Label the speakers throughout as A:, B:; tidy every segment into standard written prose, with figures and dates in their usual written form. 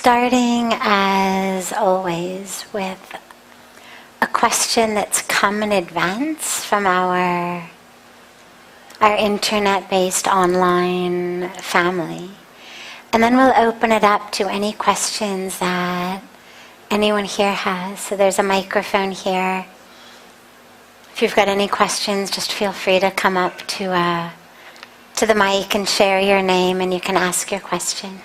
A: Starting as always with a question that's come in advance from our internet-based online family. And then we'll open it up to any questions that anyone here has. So there's a microphone here. If you've got any questions, just feel free to come up to the mic and share your name, and you can ask your question.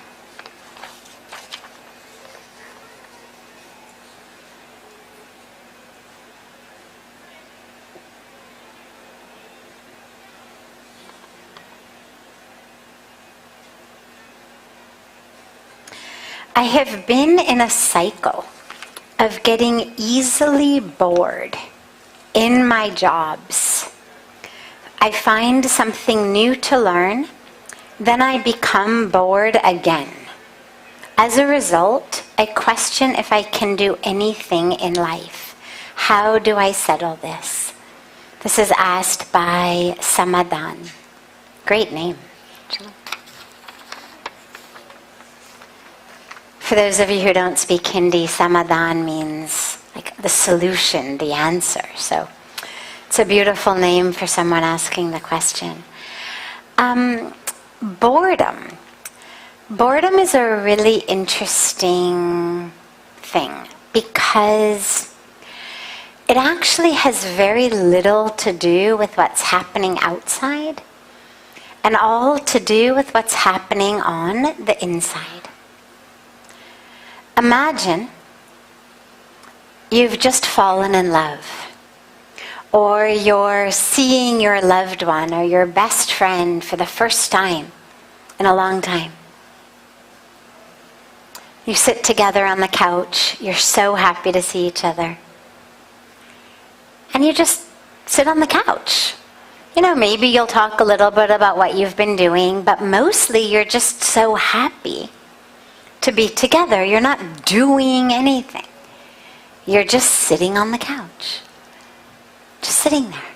A: I have been in a cycle of getting easily bored in my jobs. I find something new to learn, then I become bored again. As a result, I question if I can do anything in life. How do I settle this? This is asked by Samadhan. Great name. For those of you who don't speak Hindi, Samadhan means like the solution, the answer. So it's a beautiful name for someone asking the question. Boredom. Boredom is a really interesting thing because it actually has very little to do with what's happening outside and all to do with what's happening on the inside. Imagine you've just fallen in love, or you're seeing your loved one or your best friend for the first time in a long time. You sit together on the couch, you're so happy to see each other. And you just sit on the couch. You know, maybe you'll talk a little bit about what you've been doing, but mostly you're just so happy to be together. You're not doing anything. You're just sitting on the couch. Just sitting there.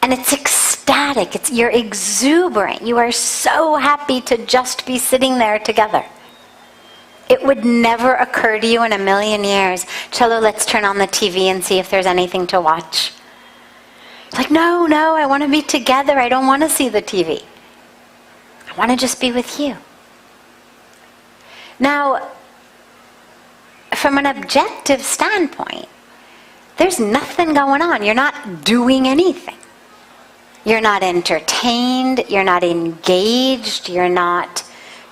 A: And it's ecstatic. You're exuberant. You are so happy to just be sitting there together. It would never occur to you in a million years, Chalo, let's turn on the TV and see if there's anything to watch. It's like, no, I want to be together. I don't want to see the TV. I want to just be with you. Now, from an objective standpoint, there's nothing going on. You're not doing anything. You're not entertained. You're not engaged. You're not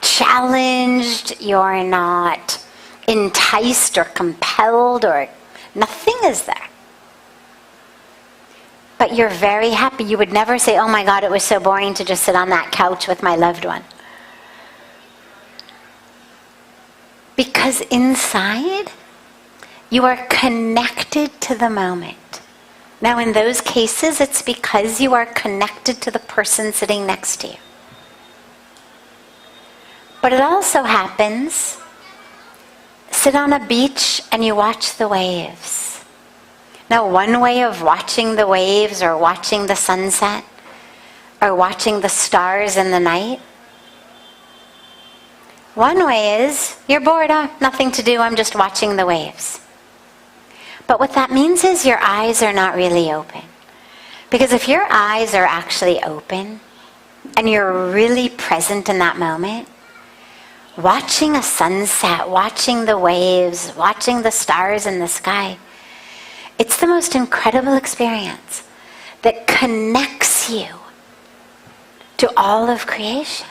A: challenged. You're not enticed or compelled, or nothing is there. But you're very happy. You would never say, oh my God, it was so boring to just sit on that couch with my loved one. Because inside, you are connected to the moment. Now, in those cases, it's because you are connected to the person sitting next to you. But it also happens, sit on a beach and you watch the waves. Now, one way of watching the waves or watching the sunset or watching the stars in the night, one way is, you're bored, nothing to do, I'm just watching the waves. But what that means is your eyes are not really open. Because if your eyes are actually open, and you're really present in that moment, watching a sunset, watching the waves, watching the stars in the sky, it's the most incredible experience that connects you to all of creation.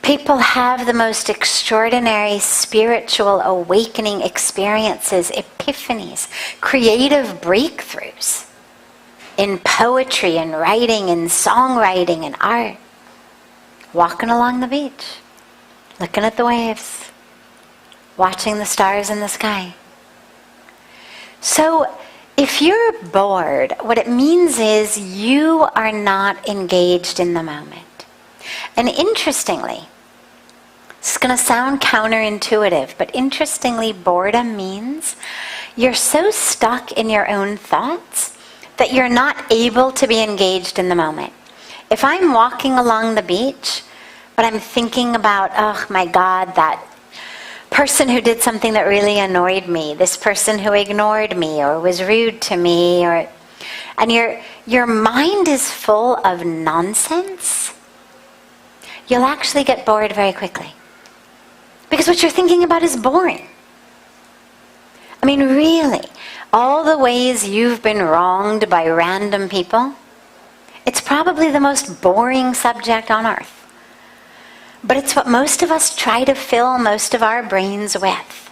A: People have the most extraordinary spiritual awakening experiences, epiphanies, creative breakthroughs in poetry and writing and songwriting and art. Walking along the beach, looking at the waves, watching the stars in the sky. So if you're bored, what it means is you are not engaged in the moment. And interestingly, it's going to sound counterintuitive, but interestingly, boredom means you're so stuck in your own thoughts that you're not able to be engaged in the moment. If I'm walking along the beach, But I'm thinking about, oh my God, that person who did something that really annoyed me, this person who ignored me or was rude to me, and your mind is full of nonsense, you'll actually get bored very quickly. Because what you're thinking about is boring. I mean, really, all the ways you've been wronged by random people, it's probably the most boring subject on earth. But it's what most of us try to fill most of our brains with.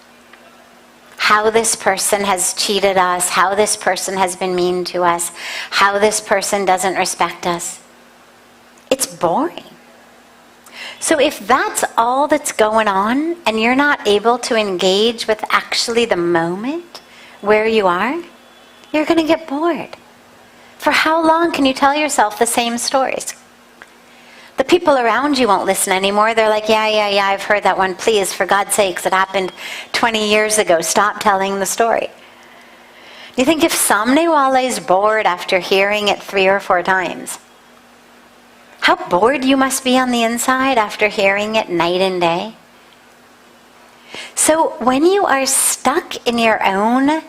A: How this person has cheated us, how this person has been mean to us, how this person doesn't respect us. It's boring. So if that's all that's going on, and you're not able to engage with actually the moment where you are, you're going to get bored. For how long can you tell yourself the same stories? The people around you won't listen anymore. They're like, yeah, I've heard that one. Please, for God's sakes, it happened 20 years ago. Stop telling the story. Do you think if Samnewala is bored after hearing it 3 or 4 times, how bored you must be on the inside after hearing it night and day? So when you are stuck in your own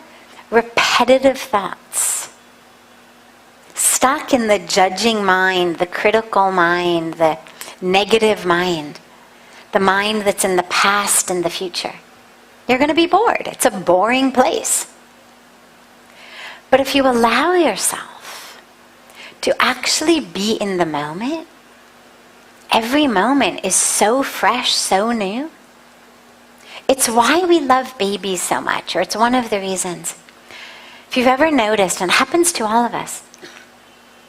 A: repetitive thoughts, stuck in the judging mind, the critical mind, the negative mind, the mind that's in the past and the future, you're going to be bored. It's a boring place. But if you allow yourself to actually be in the moment, every moment is so fresh, so new. It's why we love babies so much, or it's one of the reasons. If you've ever noticed, and it happens to all of us,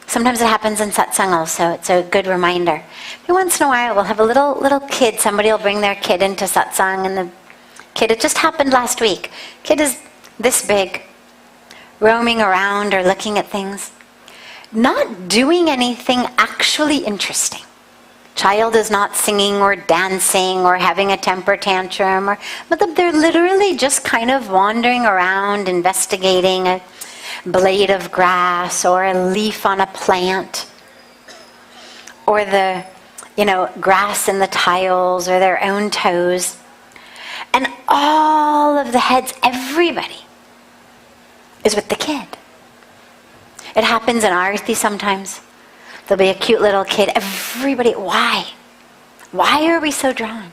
A: sometimes it happens in satsang also, it's a good reminder. Every once in a while we'll have a little kid, somebody will bring their kid into satsang, and the kid, it just happened last week, kid is this big, roaming around or looking at things, not doing anything actually interesting. Child is not singing or dancing or having a temper tantrum, but they're literally just kind of wandering around, investigating a blade of grass or a leaf on a plant, or the grass in the tiles or their own toes. And all of the heads, everybody is with the kid. It happens in Arati sometimes. There'll be a cute little kid. Everybody, why? Why are we so drawn?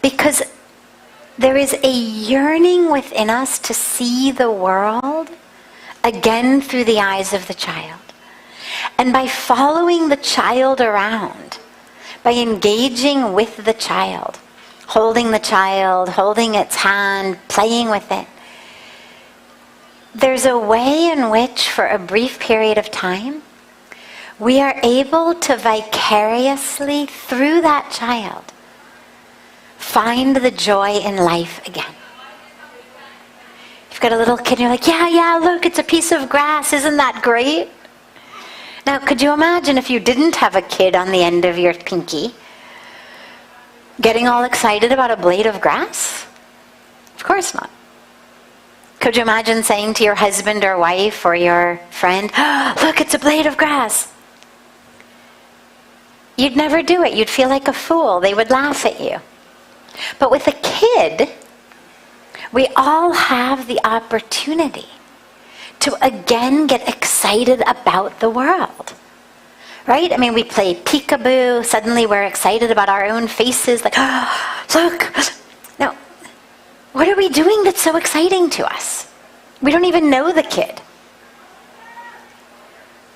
A: Because there is a yearning within us to see the world again through the eyes of the child. And by following the child around, by engaging with the child, holding its hand, playing with it, there's a way in which, for a brief period of time, we are able to vicariously, through that child, find the joy in life again. You've got a little kid and you're like, yeah, look, it's a piece of grass. Isn't that great? Now, could you imagine if you didn't have a kid on the end of your pinky getting all excited about a blade of grass? Of course not. Could you imagine saying to your husband or wife or your friend, oh, look, it's a blade of grass? You'd never do it. You'd feel like a fool. They would laugh at you. But with a kid, we all have the opportunity to again get excited about the world. Right? I mean, we play peekaboo. Suddenly we're excited about our own faces. Like, oh, look. Now, what are we doing that's so exciting to us? We don't even know the kid.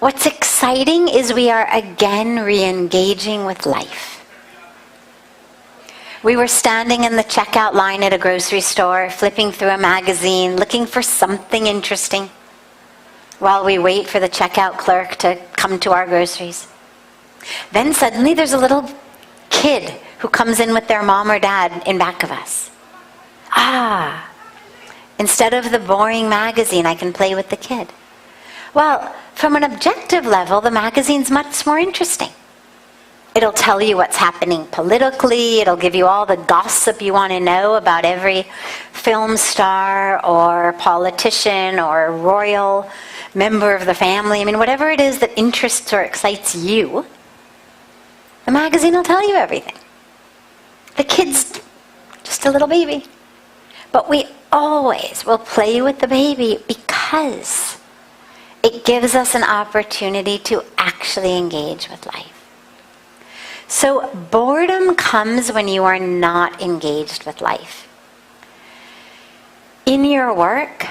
A: What's exciting is we are again re-engaging with life. We were standing in the checkout line at a grocery store, flipping through a magazine, looking for something interesting while we wait for the checkout clerk to come to our groceries. Then suddenly there's a little kid who comes in with their mom or dad in back of us. Instead of the boring magazine, I can play with the kid. Well, from an objective level, the magazine's much more interesting. It'll tell you what's happening politically. It'll give you all the gossip you want to know about every film star or politician or royal member of the family. I mean, whatever it is that interests or excites you, The magazine will tell you everything. The kid's just a little baby. But we always will play with the baby because it gives us an opportunity to actually engage with life. So boredom comes when you are not engaged with life. In your work,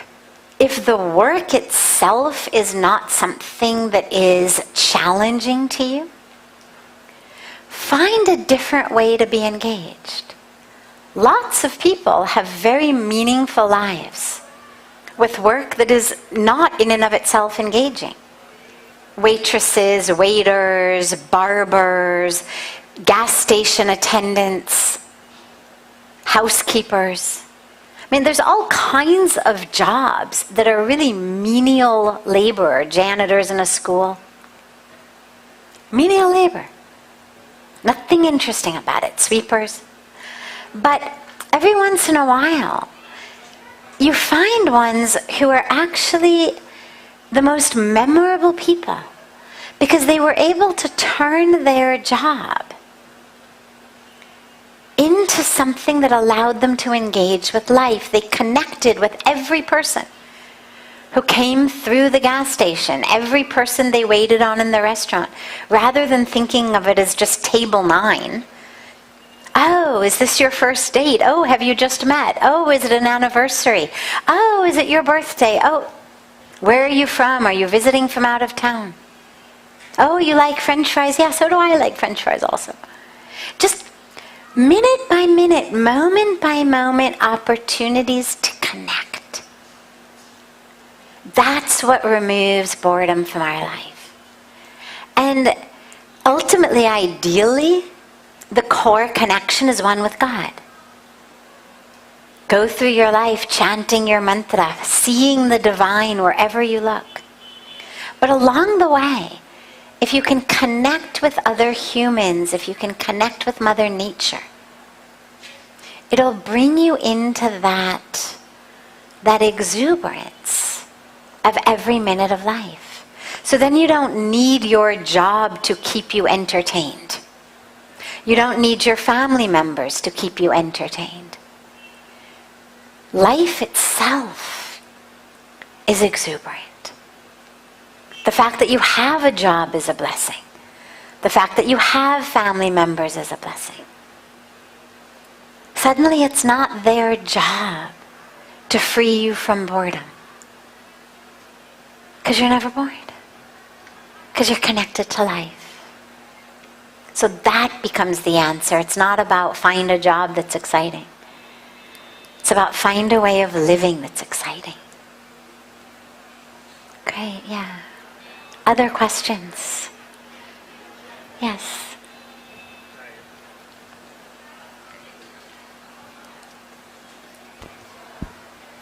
A: if the work itself is not something that is challenging to you, find a different way to be engaged. Lots of people have very meaningful lives with work that is not in and of itself engaging. Waitresses, waiters, barbers, gas station attendants, housekeepers. I mean, there's all kinds of jobs that are really menial labor. Janitors in a school. Menial labor. Nothing interesting about it. Sweepers. But every once in a while, you find ones who are actually the most memorable people because they were able to turn their job into something that allowed them to engage with life. They connected with every person who came through the gas station, every person they waited on in the restaurant, rather than thinking of it as just table 9. Oh, is this your first date? Oh, have you just met? Oh, is it an anniversary? Oh, is it your birthday? Oh, where are you from? Are you visiting from out of town? Oh, you like French fries? Yeah, so do I like French fries also. Just minute by minute, moment by moment, opportunities to connect. That's what removes boredom from our life. And ultimately, ideally, the core connection is one with God. Go through your life chanting your mantra, seeing the divine wherever you look. But along the way, if you can connect with other humans, if you can connect with Mother Nature, it'll bring you into that exuberance of every minute of life. So then you don't need your job to keep you entertained. You don't need your family members to keep you entertained. Life itself is exuberant. The fact that you have a job is a blessing. The fact that you have family members is a blessing. Suddenly it's not their job to free you from boredom. Because you're never bored. Because you're connected to life. So that becomes the answer. It's not about find a job that's exciting. It's about find a way of living that's exciting. Great, yeah. Other questions? Yes.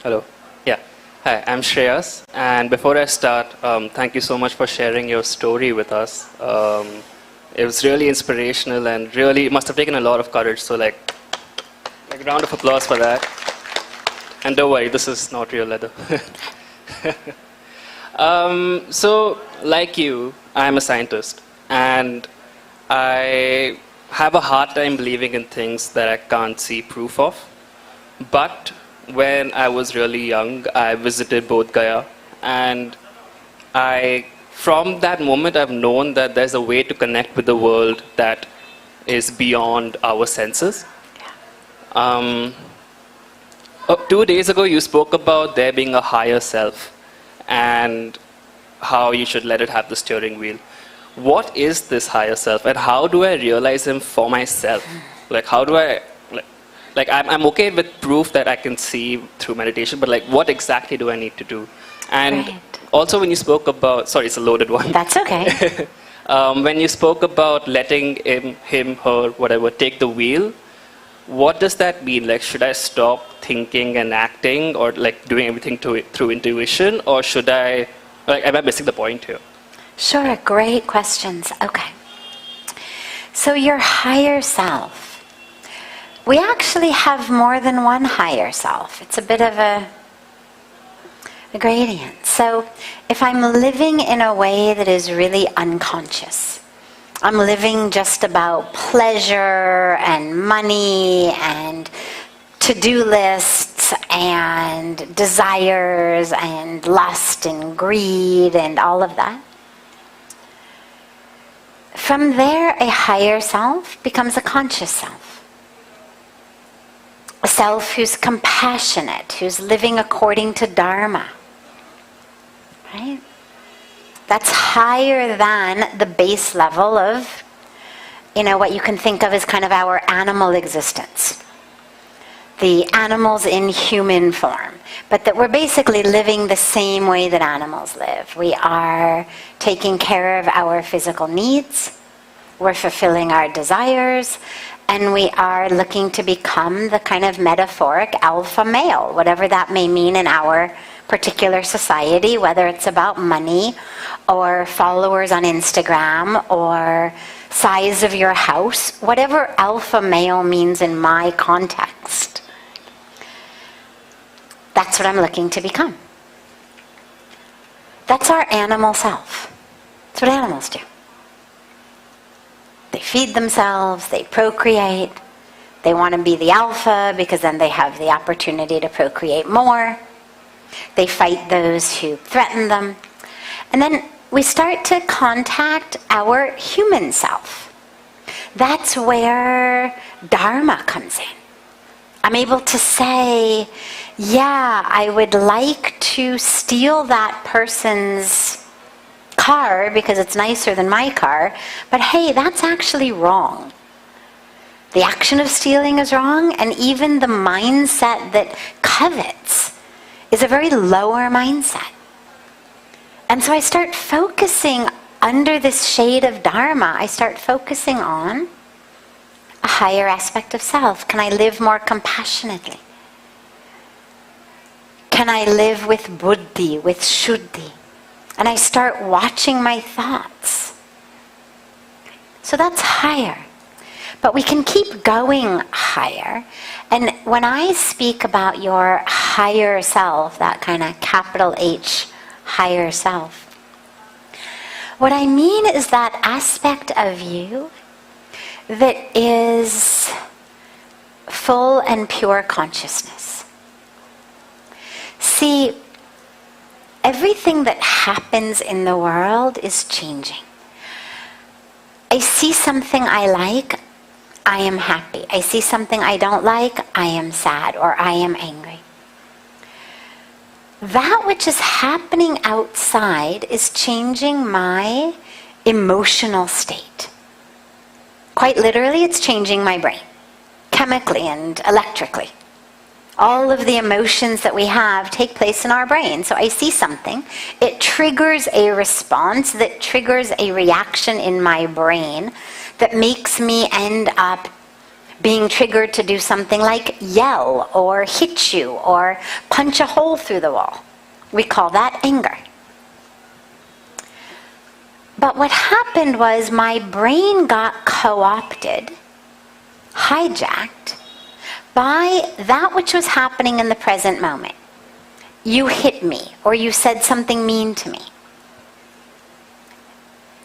B: Hello. Yeah. Hi, I'm Shreyas. And before I start, thank you so much for sharing your story with us. It was really inspirational and really it must have taken a lot of courage. So like a round of applause for that. And don't worry, this is not real leather. So like you, I'm a scientist. And I have a hard time believing in things that I can't see proof of. But when I was really young, I visited Bodh Gaya, and from that moment, I've known that there's a way to connect with the world that is beyond our senses. 2 days ago, you spoke about there being a higher self and how you should let it have the steering wheel. What is this higher self, and how do I realize him for myself? Like, how do I... I'm okay with proof that I can see through meditation, but like, what exactly do I need to do? And
A: right.
B: Also, when you spoke about, sorry, it's a loaded one.
A: That's okay.
B: When you spoke about letting him, her, whatever, take the wheel, what does that mean? Like, should I stop thinking and acting, or like doing everything through intuition, or should I, like, am I missing the point here?
A: Sure, great questions. Okay. So your higher self. We actually have more than one higher self. It's a bit of a gradient. So if I'm living in a way that is really unconscious, I'm living just about pleasure and money and to-do lists and desires and lust and greed and all of that. From there, a higher self becomes a conscious self. A self who's compassionate, who's living according to Dharma. Right? That's higher than the base level of, what you can think of as kind of our animal existence. The animals in human form. But that we're basically living the same way that animals live. We are taking care of our physical needs. We're fulfilling our desires. And we are looking to become the kind of metaphoric alpha male, whatever that may mean in our particular society, whether it's about money or followers on Instagram or size of your house, whatever alpha male means in my context. That's what I'm looking to become. That's our animal self. That's what animals do. They feed themselves, they procreate, they want to be the alpha because then they have the opportunity to procreate more. They fight those who threaten them. And then we start to contact our human self. That's where Dharma comes in. I'm able to say, yeah, I would like to steal that person's car because it's nicer than my car, but hey, that's actually wrong. The action of stealing is wrong, and even the mindset that covets is a very lower mindset. And so I start focusing under this shade of Dharma, I start focusing on a higher aspect of self. Can I live more compassionately? Can I live with buddhi, with shuddhi? And I start watching my thoughts. So that's higher. But we can keep going higher. And when I speak about your higher self, that kind of capital H higher self, what I mean is that aspect of you that is full and pure consciousness. See, everything that happens in the world is changing. I see something I like, I am happy. I see something I don't like, I am sad or I am angry. That which is happening outside is changing my emotional state. Quite literally, it's changing my brain, chemically and electrically. All of the emotions that we have take place in our brain. So I see something, it triggers a response that triggers a reaction in my brain that makes me end up being triggered to do something like yell or hit you or punch a hole through the wall. We call that anger. But what happened was my brain got co-opted, hijacked, by that which was happening in the present moment. You hit me, or you said something mean to me.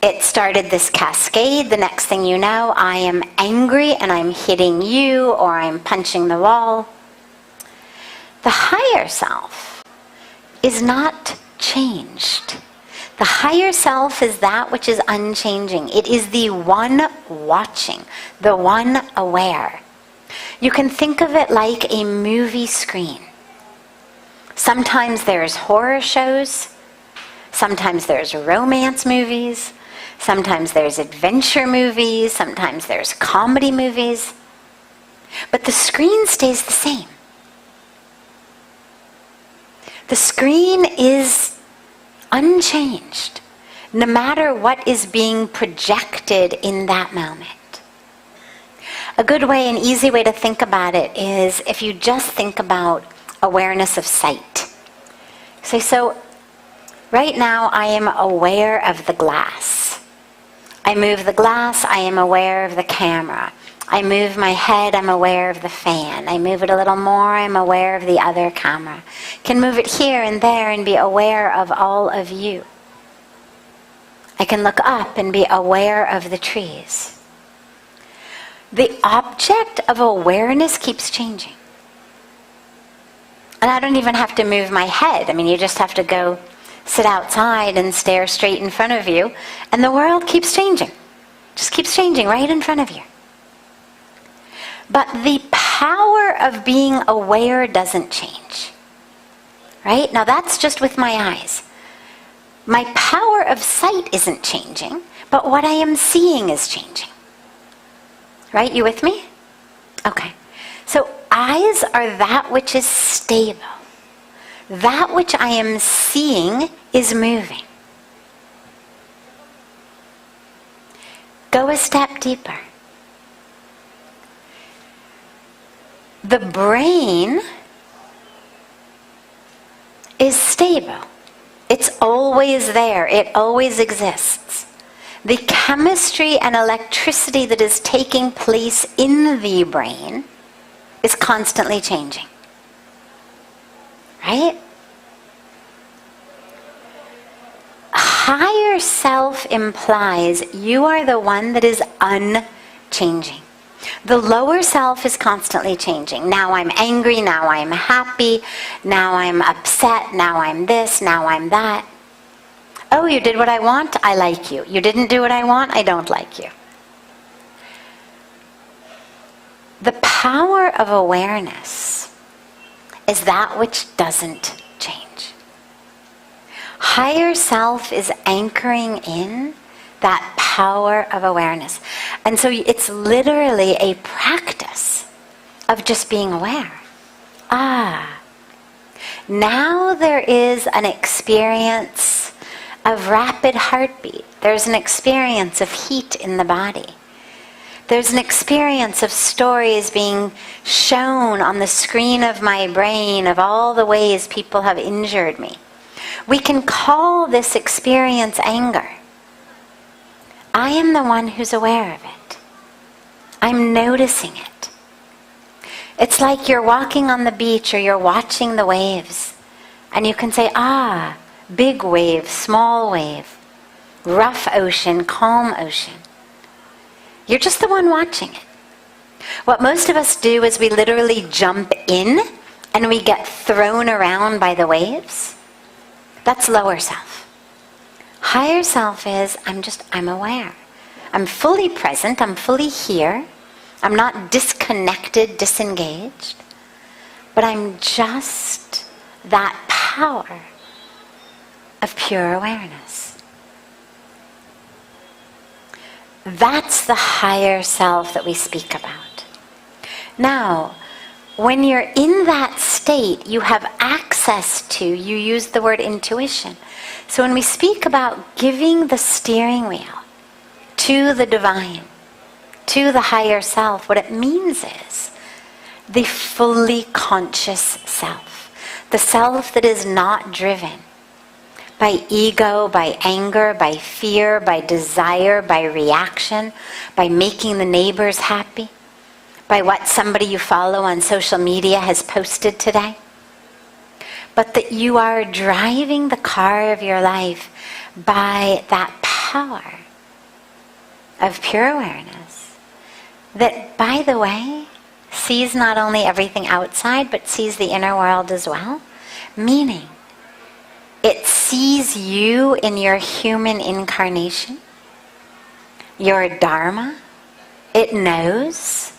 A: It started this cascade. The next thing you know, I am angry and I'm hitting you, or I'm punching the wall. The higher self is not changed. The higher self is that which is unchanging. It is the one watching, the one aware. You can think of it like a movie screen. Sometimes there's horror shows, sometimes there's romance movies, sometimes there's adventure movies, sometimes there's comedy movies. But the screen stays the same. The screen is unchanged, no matter what is being projected in that moment. A good way, an easy way to think about it is if you just think about awareness of sight. So right now I am aware of the glass. I move the glass, I am aware of the camera. I move my head, I'm aware of the fan. I move it a little more, I'm aware of the other camera. Can move it here and there and be aware of all of you. I I can look up and be aware of the trees. The object of awareness keeps changing. And I don't even have to move my head. I mean, you just have to go sit outside and stare straight in front of you, and the world keeps changing. Just keeps changing right in front of you. But the power of being aware doesn't change. Right? Now that's just with my eyes. My power of sight isn't changing, but what I am seeing is changing. Right? You with me? Okay. So eyes are that which is stable. That which I am seeing is moving. Go a step deeper. The brain is stable. It's always there. It always exists. The chemistry and electricity that is taking place in the brain is constantly changing. Right? Higher self implies you are the one that is unchanging. The lower self is constantly changing. Now I'm angry, now I'm happy, now I'm upset, now I'm this, now I'm that. Oh, you did what I want, I like you. You didn't do what I want, I don't like you. The power of awareness is that which doesn't change. Higher self is anchoring in that power of awareness. And so it's literally a practice of just being aware. Now there is an experience of rapid heartbeat. There's an experience of heat in the body. There's an experience of stories being shown on the screen of my brain of all the ways people have injured me. We can call this experience anger. I am the one who's aware of it. I'm noticing it. It's like you're walking on the beach or you're watching the waves, and you can say, big wave, small wave, rough ocean, calm ocean. You're just the one watching it. What most of us do is we literally jump in and we get thrown around by the waves. That's lower self. Higher self is, I'm aware. I'm fully present, I'm fully here. I'm not disconnected, disengaged. But I'm just that power of pure awareness. That's the higher self that we speak about. Now, when you're in that state, you have access to, you use the word intuition. So when we speak about giving the steering wheel to the divine, to the higher self, what it means is the fully conscious self. The self that is not driven by ego, by anger, by fear, by desire, by reaction, by making the neighbors happy, by what somebody you follow on social media has posted today. But that you are driving the car of your life by that power of pure awareness that, by the way, sees not only everything outside, but sees the inner world as well. Meaning, it sees you in your human incarnation, your dharma. It knows.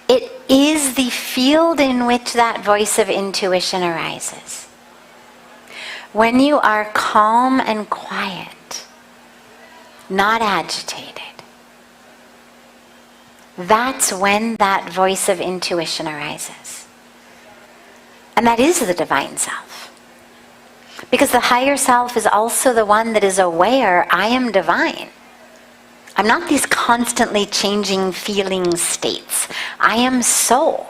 A: It is the field in which that voice of intuition arises. When you are calm and quiet, not agitated, that's when that voice of intuition arises. And that is the divine self. Because the higher self is also the one that is aware, I am divine. I'm not these constantly changing feeling states. I am soul.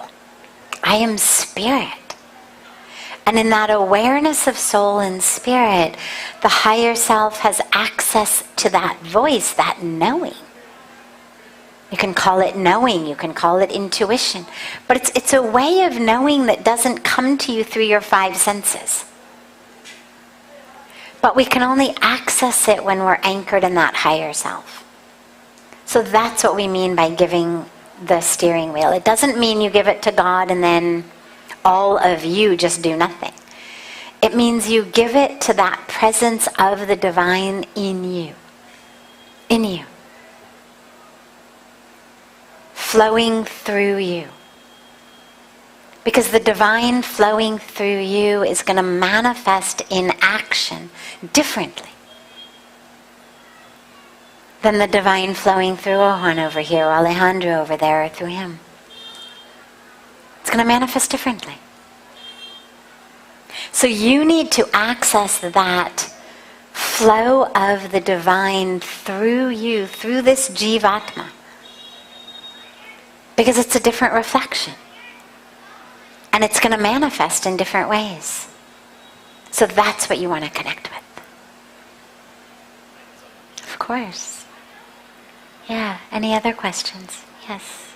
A: I am spirit. And in that awareness of soul and spirit, the higher self has access to that voice, that knowing. You can call it knowing, you can call it intuition. But it's a way of knowing that doesn't come to you through your five senses. But we can only access it when we're anchored in that higher self. So that's what we mean by giving the steering wheel. It doesn't mean you give it to God and then all of you just do nothing. It means you give it to that presence of the divine in you. In you. Flowing through you. Because the divine flowing through you is going to manifest in action differently than the divine flowing through Ohan over here, or Alejandro over there, or through him. It's going to manifest differently. So you need to access that flow of the divine through you, through this Jivatma. Because it's a different reflection. And it's going to manifest in different ways. So that's what you want to connect with. Of course. Yeah. Any other questions? Yes.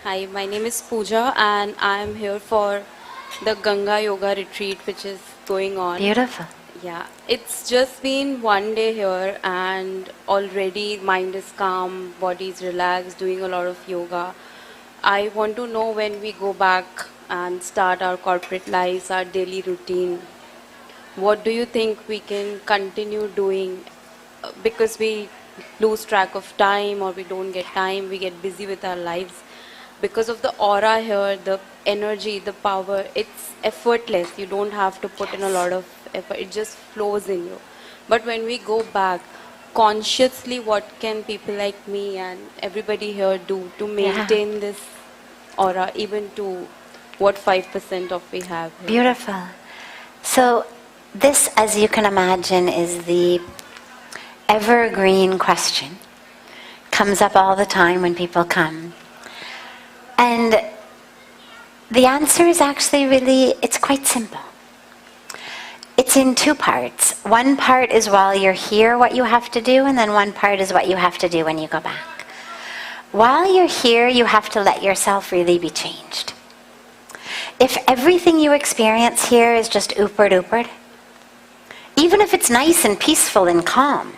C: Hi, my name is Pooja and I am here for the Ganga Yoga retreat which is going on.
A: Beautiful.
C: Yeah, it's just been one day here and already mind is calm, body is relaxed, doing a lot of yoga. I want to know when we go back and start our corporate lives, our daily routine, what do you think we can continue doing? Because we lose track of time or we don't get time, we get busy with our lives. Because of the aura here, the energy, the power, it's effortless. You don't have to put in a lot of effort. It just flows in you. But when we go back, consciously, what can people like me and everybody here do to maintain this aura, even to what 5% of we have here?
A: Beautiful. So this, as you can imagine, is the evergreen question. Comes up all the time when people come. And the answer is actually really, it's quite simple. It's in two parts. One part is while you're here what you have to do, and then one part is what you have to do when you go back. While you're here, you have to let yourself really be changed. If everything you experience here is just ooperd, even if it's nice and peaceful and calm,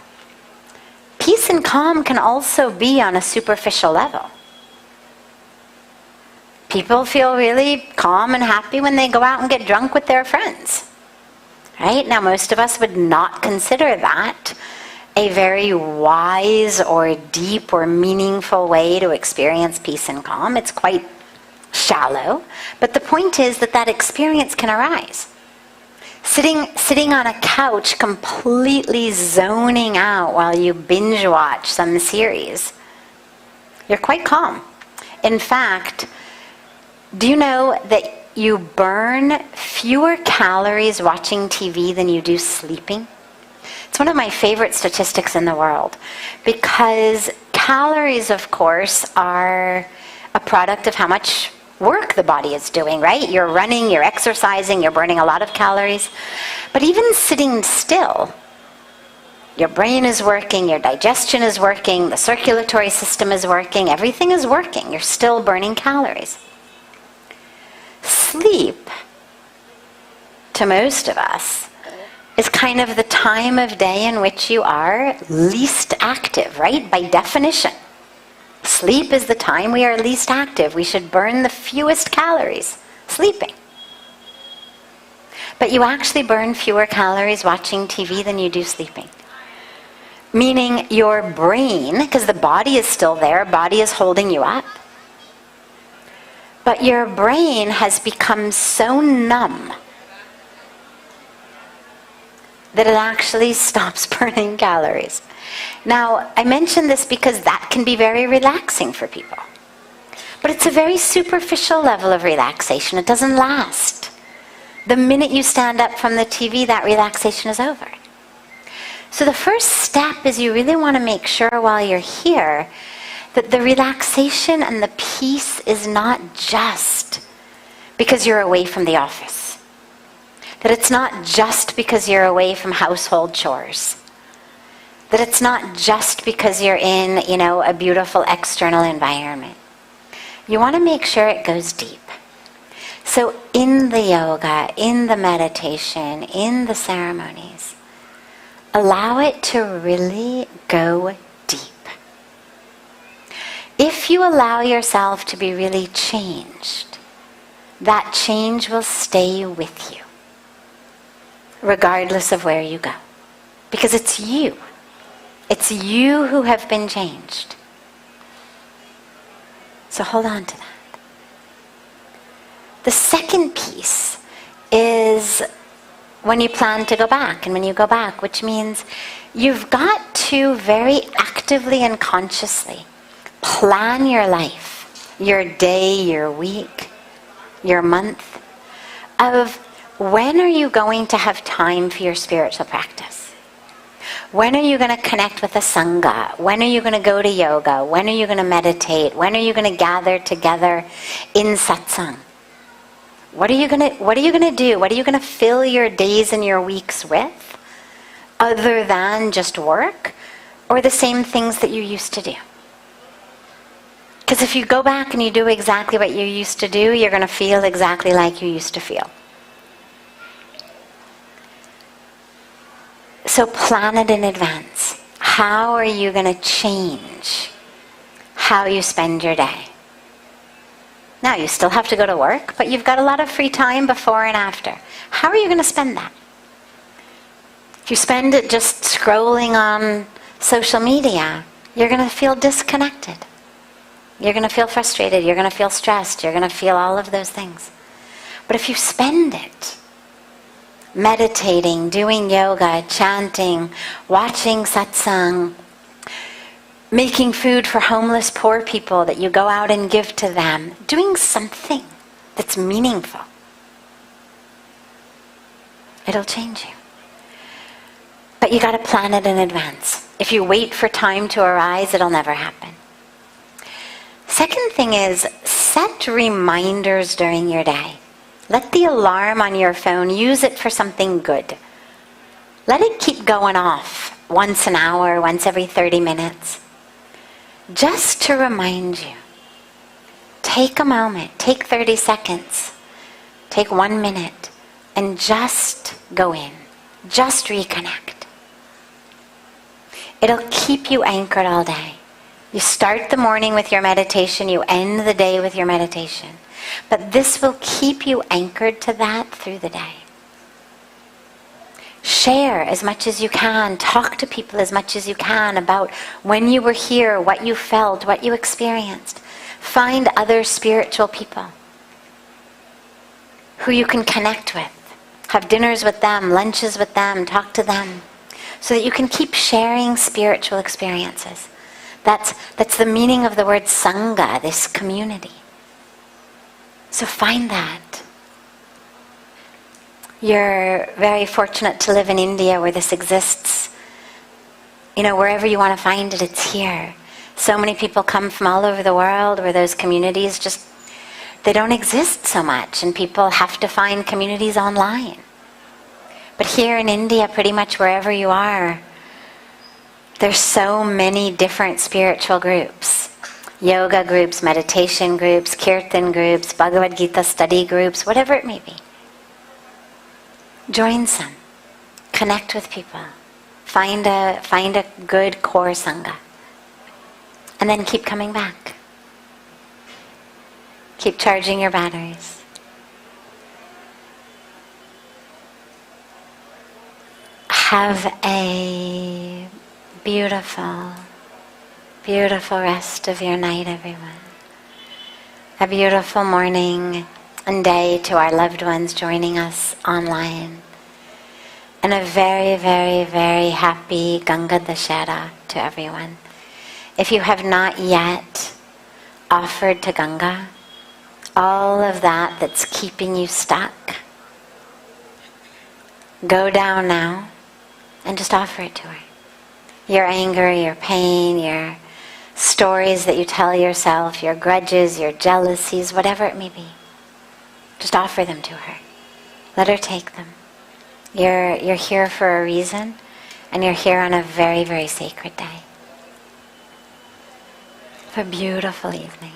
A: peace and calm can also be on a superficial level. People feel really calm and happy when they go out and get drunk with their friends. Right? Now, most of us would not consider that a very wise or deep or meaningful way to experience peace and calm. It's quite shallow. But the point is that that experience can arise. Sitting on a couch completely zoning out while you binge watch some series, you're quite calm. In fact, do you know that you burn fewer calories watching TV than you do sleeping? It's one of my favorite statistics in the world, because calories, of course, are a product of how much work the body is doing, right? You're running, you're exercising, you're burning a lot of calories. But even sitting still, your brain is working, your digestion is working, the circulatory system is working, everything is working. You're still burning calories. Sleep, to most of us, is kind of the time of day in which you are least active, right? By definition. Sleep is the time we are least active. We should burn the fewest calories sleeping. But you actually burn fewer calories watching TV than you do sleeping. Meaning your brain, because the body is still there, body is holding you up, but your brain has become so numb that it actually stops burning calories. Now, I mention this because that can be very relaxing for people. But it's a very superficial level of relaxation. It doesn't last. The minute you stand up from the TV, that relaxation is over. So the first step is you really want to make sure while you're here that the relaxation and the peace is not just because you're away from the office. That it's not just because you're away from household chores. That it's not just because you're in, a beautiful external environment. You want to make sure it goes deep. So in the yoga, in the meditation, in the ceremonies, allow it to really go deep. If you allow yourself to be really changed, that change will stay with you, regardless of where you go. Because it's you. It's you who have been changed. So hold on to that. The second piece is when you plan to go back, and when you go back, which means you've got to very actively and consciously plan your life, your day, your week, your month, of when are you going to have time for your spiritual practice? When are you going to connect with a sangha? When are you going to go to yoga? When are you going to meditate? When are you going to gather together in satsang? What are you going to do? What are you going to fill your days and your weeks with, other than just work, or the same things that you used to do? Because if you go back and you do exactly what you used to do, you're going to feel exactly like you used to feel. So plan it in advance. How are you going to change how you spend your day? Now, you still have to go to work, but you've got a lot of free time before and after. How are you going to spend that? If you spend it just scrolling on social media, you're going to feel disconnected. You're going to feel frustrated. You're going to feel stressed. You're going to feel all of those things. But if you spend it meditating, doing yoga, chanting, watching satsang, making food for homeless poor people that you go out and give to them, doing something that's meaningful, it'll change you. But you got to plan it in advance. If you wait for time to arise, it'll never happen. Second thing is, set reminders during your day. Let the alarm on your phone, use it for something good. Let it keep going off once an hour, once every 30 minutes. Just to remind you. Take a moment, take 30 seconds, take 1 minute, and just go in. Just reconnect. It'll keep you anchored all day. You start the morning with your meditation, you end the day with your meditation. But this will keep you anchored to that through the day. Share as much as you can. Talk to people as much as you can about when you were here, what you felt, what you experienced. Find other spiritual people who you can connect with. Have dinners with them, lunches with them, talk to them, so that you can keep sharing spiritual experiences. That's the meaning of the word sangha, this community. So find that. You're very fortunate to live in India where this exists. Wherever you want to find it, it's here. So many people come from all over the world where those communities they don't exist so much, and people have to find communities online. But here in India, pretty much wherever you are, there's so many different spiritual groups. Yoga groups, meditation groups, kirtan groups, Bhagavad Gita study groups, whatever it may be. Join some. Connect with people. Find a good core sangha. And then keep coming back. Keep charging your batteries. Have a beautiful, beautiful rest of your night, everyone. A beautiful morning and day to our loved ones joining us online. And a very, very, very happy Ganga Dashera to everyone. If you have not yet offered to Ganga all of that that's keeping you stuck, go down now and just offer it to her. Your anger, your pain, your stories that you tell yourself, your grudges, your jealousies, whatever it may be. Just offer them to her. Let her take them. You're here for a reason, And you're here on a very, very sacred day. Have a beautiful evening.